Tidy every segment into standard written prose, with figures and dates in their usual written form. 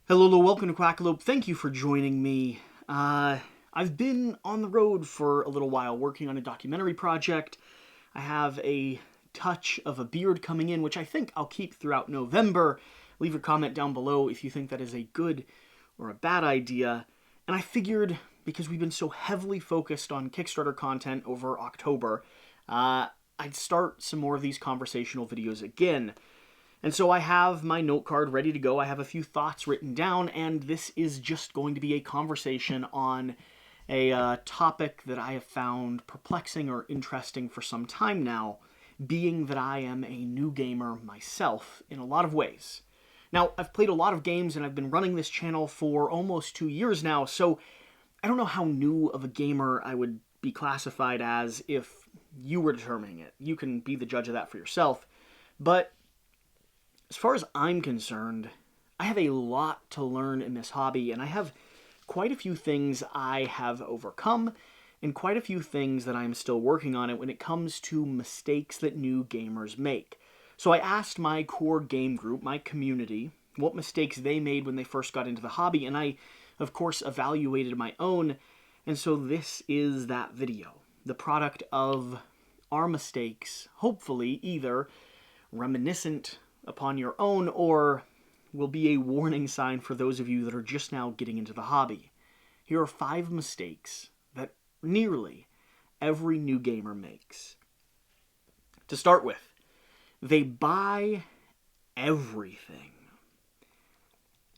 Hello, welcome to Quackalope. Thank you for joining me. I've been on the road for a little while working on a documentary project. I have a touch of a beard coming in, which I think I'll keep throughout November. Leave a comment down below if you think that is a good or a bad idea. And I figured, because we've been so heavily focused on Kickstarter content over October, I'd start some more of these conversational videos again. And so I have my note card ready to go. I have a few thoughts written down, and this is just going to be a conversation on a topic that I have found perplexing or interesting for some time now, being that I am a new gamer myself in a lot of ways. Now, I've played a lot of games, and I've been running this channel for almost 2 years now, so I don't know how new of a gamer I would be classified as if you were determining it. You can be the judge of that for yourself. But as far as I'm concerned, I have a lot to learn in this hobby, and I have quite a few things I have overcome, and quite a few things that I'm still working on it when it comes to mistakes that new gamers make. So I asked my core game group, my community, what mistakes they made when they first got into the hobby, and I, of course, evaluated my own, and so this is that video. The product of our mistakes, hopefully either reminiscent upon your own, or will be a warning sign for those of you that are just now getting into the hobby. Here are 5 mistakes that nearly every new gamer makes. To start with, they buy everything.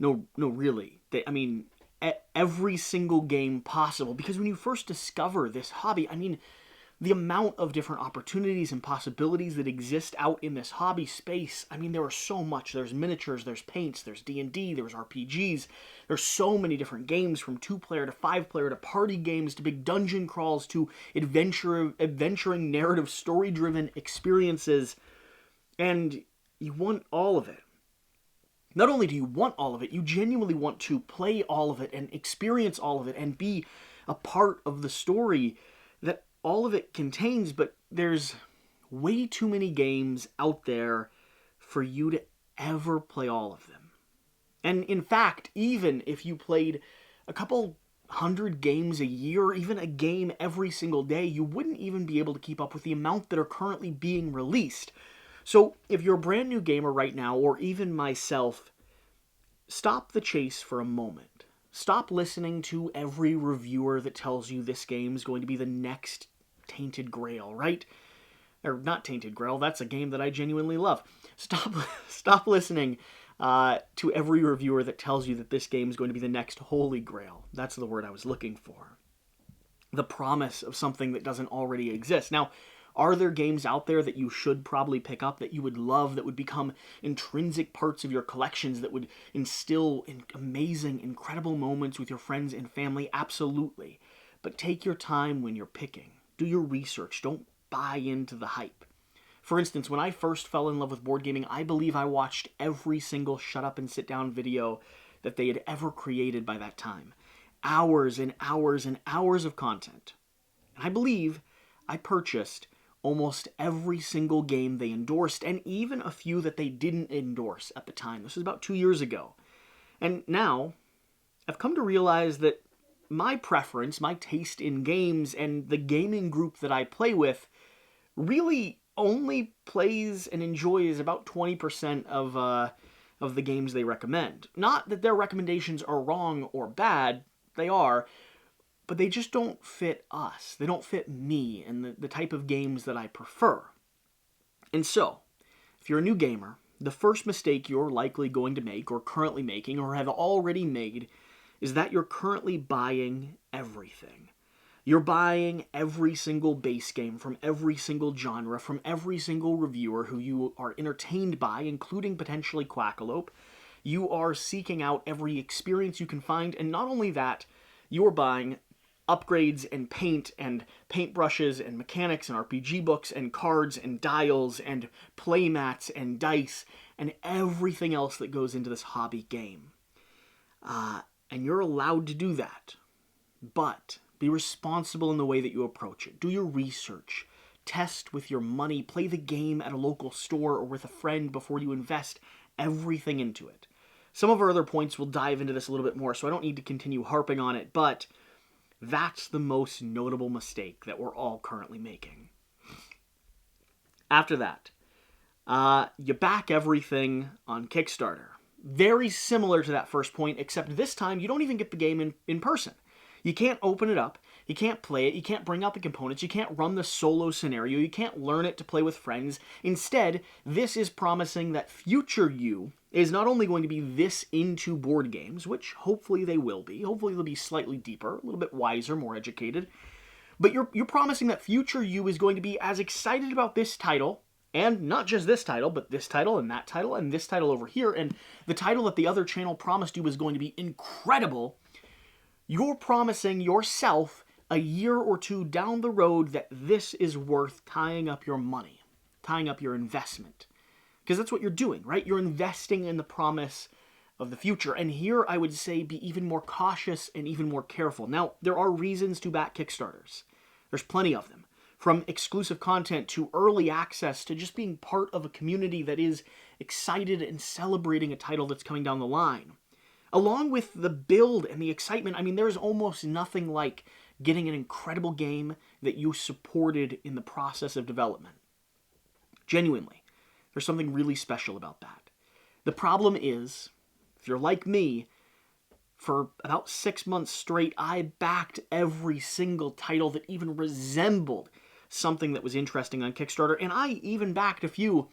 No, really. Every single game possible. Because when you first discover this hobby, the amount of different opportunities and possibilities that exist out in this hobby space, there are so much. There's miniatures, there's paints, there's D&D, there's RPGs. There's so many different games, from 2-player to 5-player to party games to big dungeon crawls to adventuring, narrative, story-driven experiences. And you want all of it. Not only do you want all of it, you genuinely want to play all of it and experience all of it and be a part of the story that all of it contains, but there's way too many games out there for you to ever play all of them. And in fact, even if you played a couple hundred games a year, even a game every single day, you wouldn't even be able to keep up with the amount that are currently being released. So if you're a brand new gamer right now, or even myself, stop the chase for a moment. Stop listening to every reviewer that tells you this game is going to be the next Tainted Grail, right? Or not Tainted Grail, that's a game that I genuinely love. Stop listening to every reviewer that tells you that this game is going to be the next Holy Grail. That's the word I was looking for. The promise of something that doesn't already exist. Now, are there games out there that you should probably pick up, that you would love, that would become intrinsic parts of your collections, that would instill amazing, incredible moments with your friends and family? Absolutely. But take your time when you're picking. Do your research. Don't buy into the hype. For instance, when I first fell in love with board gaming, I believe I watched every single shut up and sit down video that they had ever created by that time. Hours and hours and hours of content. And I believe I purchased almost every single game they endorsed, and even a few that they didn't endorse at the time. This was about 2 years ago. And now, I've come to realize that my preference, my taste in games, and the gaming group that I play with really only plays and enjoys about 20% of the games they recommend. Not that their recommendations are wrong or bad, they are, but they just don't fit us. They don't fit me and the type of games that I prefer. And so, if you're a new gamer, the first mistake you're likely going to make, or currently making, or have already made, is that you're currently buying everything. You're buying every single base game from every single genre, from every single reviewer who you are entertained by, including potentially Quackalope. You are seeking out every experience you can find, and not only that, you're buying upgrades and paintbrushes and mechanics and RPG books and cards and dials and playmats and dice and everything else that goes into this hobby game. And you're allowed to do that. But be responsible in the way that you approach it. Do your research. Test with your money. Play the game at a local store or with a friend before you invest everything into it. Some of our other points will dive into this a little bit more, so I don't need to continue harping on it, but that's the most notable mistake that we're all currently making. After that, you back everything on Kickstarter. Very similar to that first point, except this time you don't even get the game in person. You can't open it up, you can't play it, you can't bring out the components, you can't run the solo scenario, you can't learn it to play with friends. Instead, this is promising that future you is not only going to be this into board games, which hopefully they will be, hopefully they'll be slightly deeper, a little bit wiser, more educated, but you're promising that future you is going to be as excited about this title, and not just this title, but this title and that title and this title over here, and the title that the other channel promised you was going to be incredible. You're promising yourself a year or two down the road that this is worth tying up your money, tying up your investment. Because that's what you're doing, right? You're investing in the promise of the future. And here I would say be even more cautious and even more careful. Now, there are reasons to back Kickstarters. There's plenty of them. From exclusive content to early access to just being part of a community that is excited and celebrating a title that's coming down the line. Along with the build and the excitement, I mean, there's almost nothing like getting an incredible game that you supported in the process of development. Genuinely, there's something really special about that. The problem is, if you're like me, for about 6 months straight, I backed every single title that even resembled something that was interesting on Kickstarter, and I even backed a few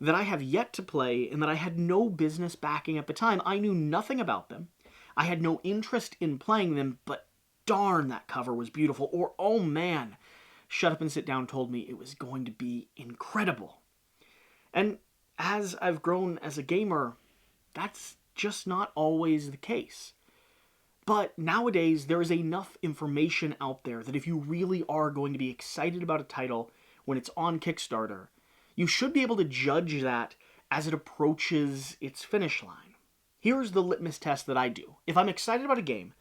that I have yet to play and that I had no business backing at the time. I knew nothing about them. I had no interest in playing them, but darn, that cover was beautiful. Or, oh man, Shut Up and Sit Down told me it was going to be incredible. And as I've grown as a gamer, that's just not always the case. But nowadays, there is enough information out there that if you really are going to be excited about a title when it's on Kickstarter, you should be able to judge that as it approaches its finish line. Here's the litmus test that I do. If I'm excited about a game,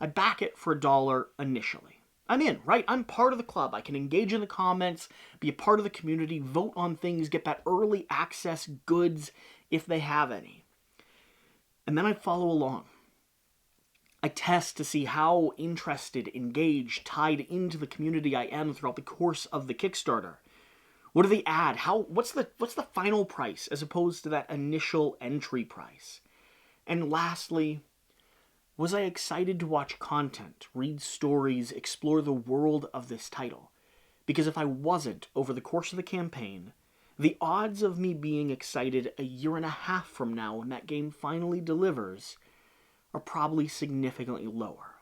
I back it for $1 initially. I'm in, right? I'm part of the club. I can engage in the comments, be a part of the community, vote on things, get that early access goods if they have any. And then I follow along. I test to see how interested, engaged, tied into the community I am throughout the course of the Kickstarter. What do they add? What's the final price as opposed to that initial entry price? And lastly, was I excited to watch content, read stories, explore the world of this title? Because if I wasn't over the course of the campaign, the odds of me being excited a year and a half from now when that game finally delivers are probably significantly lower.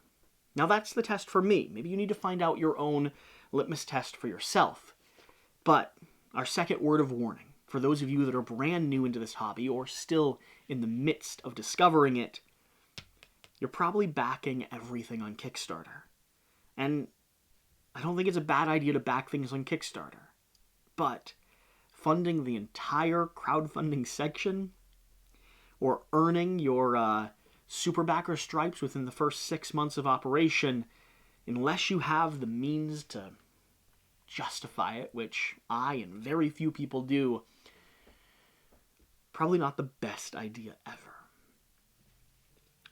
Now that's the test for me. Maybe you need to find out your own litmus test for yourself. But our second word of warning, for those of you that are brand new into this hobby or still in the midst of discovering it, you're probably backing everything on Kickstarter. And I don't think it's a bad idea to back things on Kickstarter. But funding the entire crowdfunding section or earning your super backer stripes within the first 6 months of operation, unless you have the means to justify it, which I and very few people do, probably not the best idea ever.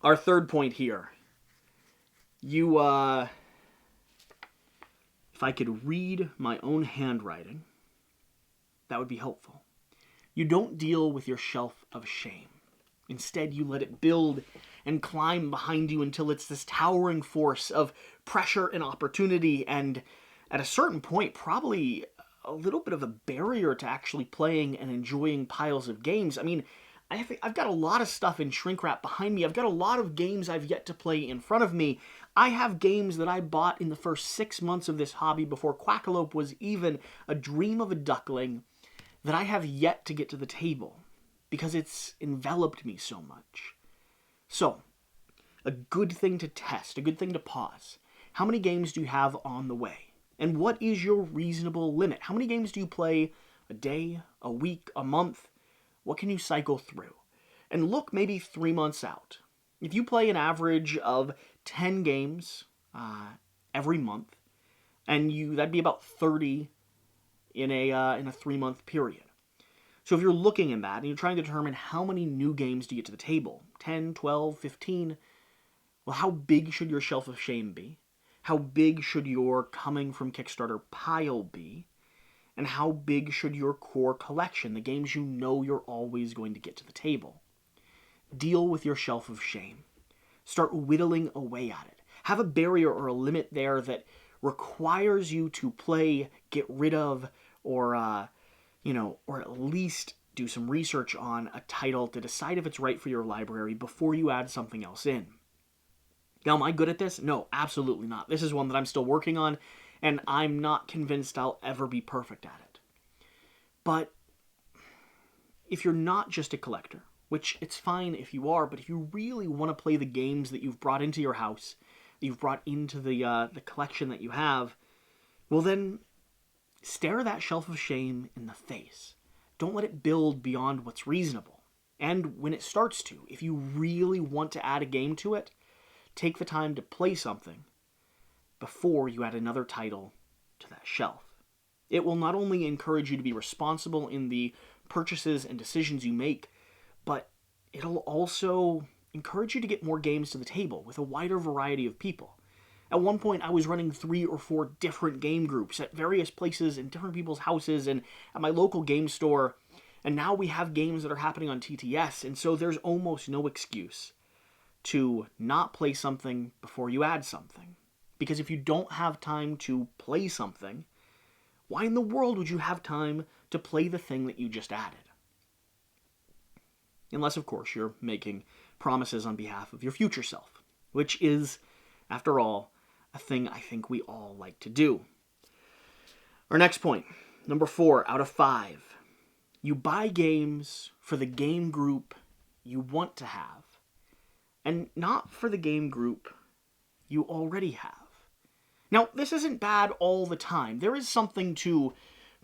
Our third point here. If I could read my own handwriting, that would be helpful. You don't deal with your shelf of shame. Instead, you let it build and climb behind you until it's this towering force of pressure and opportunity, and at a certain point, probably a little bit of a barrier to actually playing and enjoying piles of games. I mean, I've got a lot of stuff in shrink wrap behind me. I've got a lot of games I've yet to play in front of me. I have games that I bought in the first 6 months of this hobby before Quackalope was even a dream of a duckling that I have yet to get to the table because it's enveloped me so much. So, a good thing to test, a good thing to pause. How many games do you have on the way? And what is your reasonable limit? How many games do you play a day, a week, a month? What can you cycle through? And look maybe 3 months out. If you play an average of 10 games every month, and that'd be about 30 in a 3-month period. So if you're looking at that and you're trying to determine how many new games do you get to the table, 10, 12, 15, well, how big should your shelf of shame be? How big should your coming from Kickstarter pile be? And how big should your core collection, the games you know you're always going to get to the table? Deal with your shelf of shame. Start whittling away at it. Have a barrier or a limit there that requires you to play, get rid of, or or at least do some research on a title to decide if it's right for your library before you add something else in. Now, am I good at this? No, absolutely not. This is one that I'm still working on, and I'm not convinced I'll ever be perfect at it. But if you're not just a collector, which it's fine if you are, but if you really want to play the games that you've brought into your house, that you've brought into the collection that you have, well then, stare that shelf of shame in the face. Don't let it build beyond what's reasonable. And when it starts to, if you really want to add a game to it, take the time to play something before you add another title to that shelf. It will not only encourage you to be responsible in the purchases and decisions you make, but it'll also encourage you to get more games to the table with a wider variety of people. At one point, I was running 3 or 4 different game groups at various places in different people's houses and at my local game store, and now we have games that are happening on TTS, and so there's almost no excuse to not play something before you add something. Because if you don't have time to play something, why in the world would you have time to play the thing that you just added? Unless, of course, you're making promises on behalf of your future self, which is, after all, a thing I think we all like to do. Our next point, number 4 out of 5. You buy games for the game group you want to have, and not for the game group you already have. Now, this isn't bad all the time. There is something to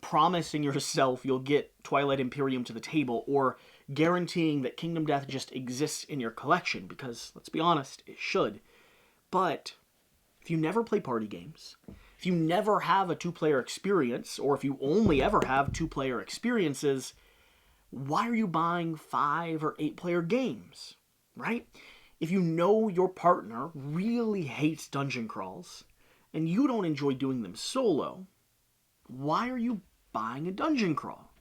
promising yourself you'll get Twilight Imperium to the table, or guaranteeing that Kingdom Death just exists in your collection, because, let's be honest, it should. But if you never play party games, if you never have a 2-player experience, or if you only ever have 2-player experiences, why are you buying 5 or 8-player games, right? If you know your partner really hates dungeon crawls, and you don't enjoy doing them solo, why are you buying a dungeon crawl?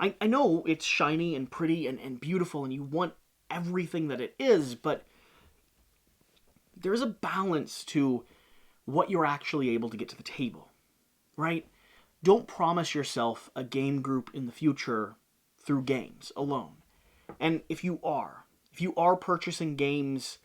I know it's shiny and pretty and beautiful, and you want everything that it is, but there's a balance to what you're actually able to get to the table, right? Don't promise yourself a game group in the future through games alone. And if you are purchasing games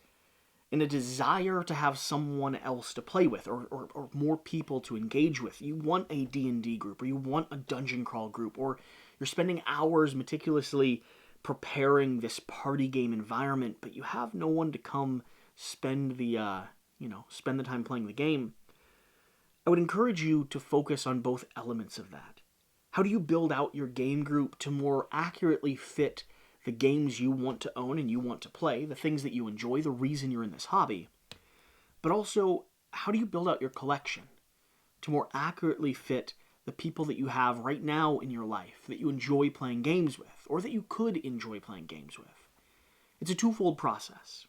in a desire to have someone else to play with, or more people to engage with, you want a D&D group, or you want a dungeon crawl group, or you're spending hours meticulously preparing this party game environment, but you have no one to come spend the time playing the game, I would encourage you to focus on both elements of that. How do you build out your game group to more accurately fit the games you want to own and you want to play, the things that you enjoy, the reason you're in this hobby? But also, how do you build out your collection to more accurately fit the people that you have right now in your life that you enjoy playing games with, or that you could enjoy playing games with? It's a twofold process.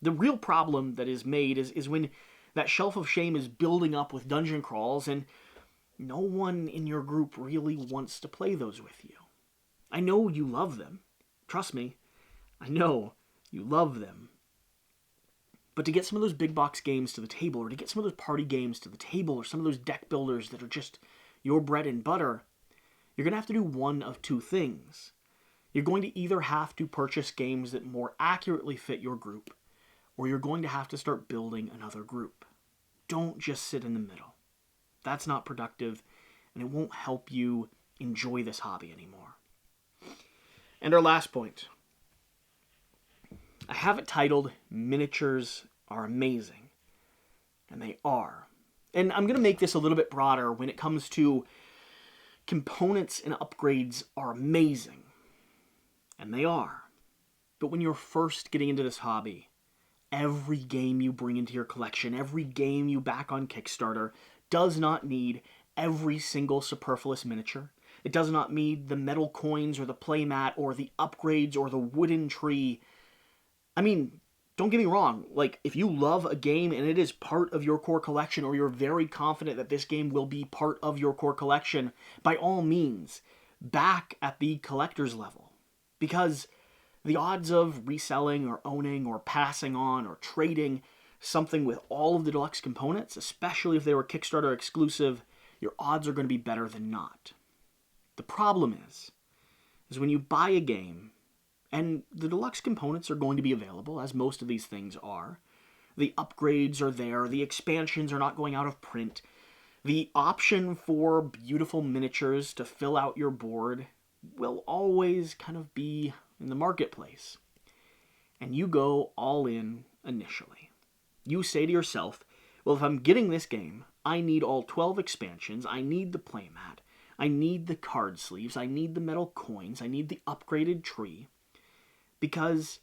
The real problem that is made is when that shelf of shame is building up with dungeon crawls and no one in your group really wants to play those with you. I know you love them. Trust me, I know you love them. But to get some of those big box games to the table, or to get some of those party games to the table, or some of those deck builders that are just your bread and butter, you're going to have to do one of 2 things. You're going to either have to purchase games that more accurately fit your group, or you're going to have to start building another group. Don't just sit in the middle. That's not productive, and it won't help you enjoy this hobby anymore. And our last point. I have it titled, Miniatures Are Amazing. And they are. And I'm going to make this a little bit broader when it comes to components and upgrades are amazing. And they are. But when you're first getting into this hobby, every game you bring into your collection, every game you back on Kickstarter, does not need every single superfluous miniature, It does not need the metal coins or the playmat or the upgrades or the wooden tree. I mean, don't get me wrong, like, if you love a game and it is part of your core collection, or you're very confident that this game will be part of your core collection, by all means, back at the collector's level. Because the odds of reselling or owning or passing on or trading something with all of the deluxe components, especially if they were Kickstarter exclusive, your odds are going to be better than not. The problem is when you buy a game, and the deluxe components are going to be available, as most of these things are. The upgrades are there. The expansions are not going out of print. The option for beautiful miniatures to fill out your board will always kind of be in the marketplace. And you go all in initially. You say to yourself, well, if I'm getting this game, I need all 12 expansions. I need the playmat. I need the card sleeves. I need the metal coins. I need the upgraded tree. Because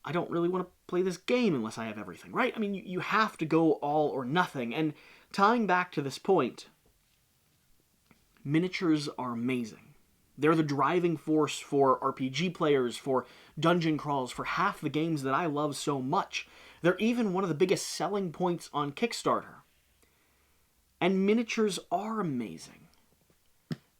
I don't really want to play this game unless I have everything, right? I mean, you have to go all or nothing. And tying back to this point, miniatures are amazing. They're the driving force for RPG players, for dungeon crawls, for half the games that I love so much. They're even one of the biggest selling points on Kickstarter. And miniatures are amazing.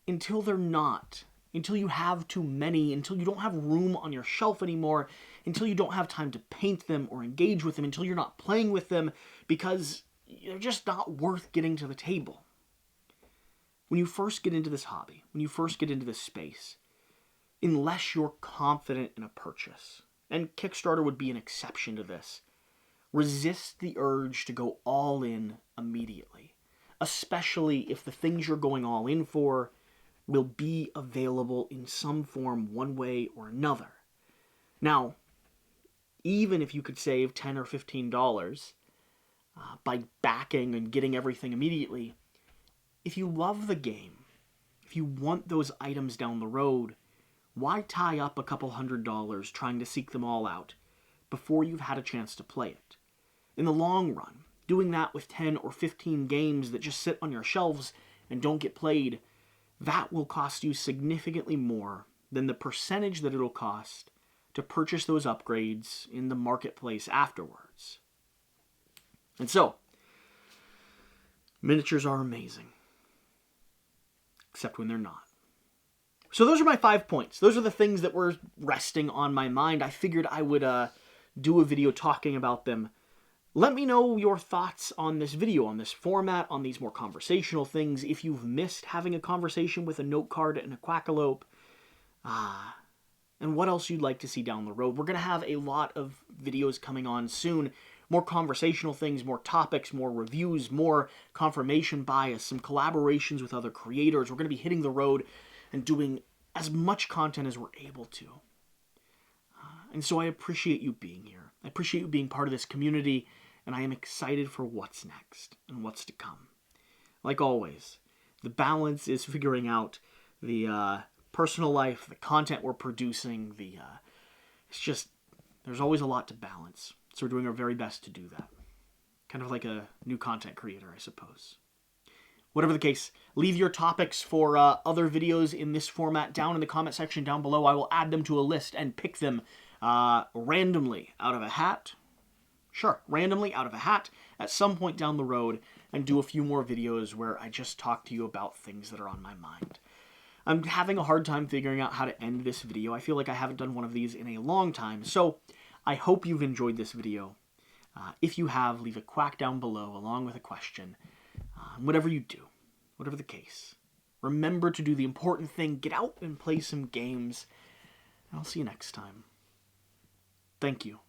Until they're not. Until you have too many, until you don't have room on your shelf anymore, until you don't have time to paint them or engage with them, until you're not playing with them, because they're just not worth getting to the table. When you first get into this hobby, when you first get into this space, unless you're confident in a purchase, and Kickstarter would be an exception to this, resist the urge to go all in immediately, especially if the things you're going all in for will be available in some form one way or another. Now, even if you could save $10 or $15 by backing and getting everything immediately, if you love the game, if you want those items down the road, why tie up a couple $100 trying to seek them all out before you've had a chance to play it? In the long run, doing that with 10 or 15 games that just sit on your shelves and don't get played, that will cost you significantly more than the percentage that it'll cost to purchase those upgrades in the marketplace afterwards. And so, miniatures are amazing. Except when they're not. So those are my 5 points. Those are the things that were resting on my mind. I figured I would do a video talking about them. Let me know your thoughts on this video, on this format, on these more conversational things. If you've missed having a conversation with a note card and a Quackalope, and what else you'd like to see down the road. We're going to have a lot of videos coming on soon. More conversational things, more topics, more reviews, more confirmation bias, some collaborations with other creators. We're going to be hitting the road and doing as much content as we're able to. And so I appreciate you being here. I appreciate you being part of this community. And I am excited for what's next and what's to come. Like always, the balance is figuring out the personal life, the content we're producing, it's just, there's always a lot to balance. So we're doing our very best to do that. Kind of like a new content creator, I suppose. Whatever the case, leave your topics for other videos in this format down in the comment section down below. I will add them to a list and pick them randomly out of a hat. Sure, randomly out of a hat at some point down the road and do a few more videos where I just talk to you about things that are on my mind. I'm having a hard time figuring out how to end this video. I feel like I haven't done one of these in a long time, so I hope you've enjoyed this video. If you have, leave a quack down below along with a question. Whatever you do, whatever the case, remember to do the important thing. Get out and play some games. I'll see you next time. Thank you.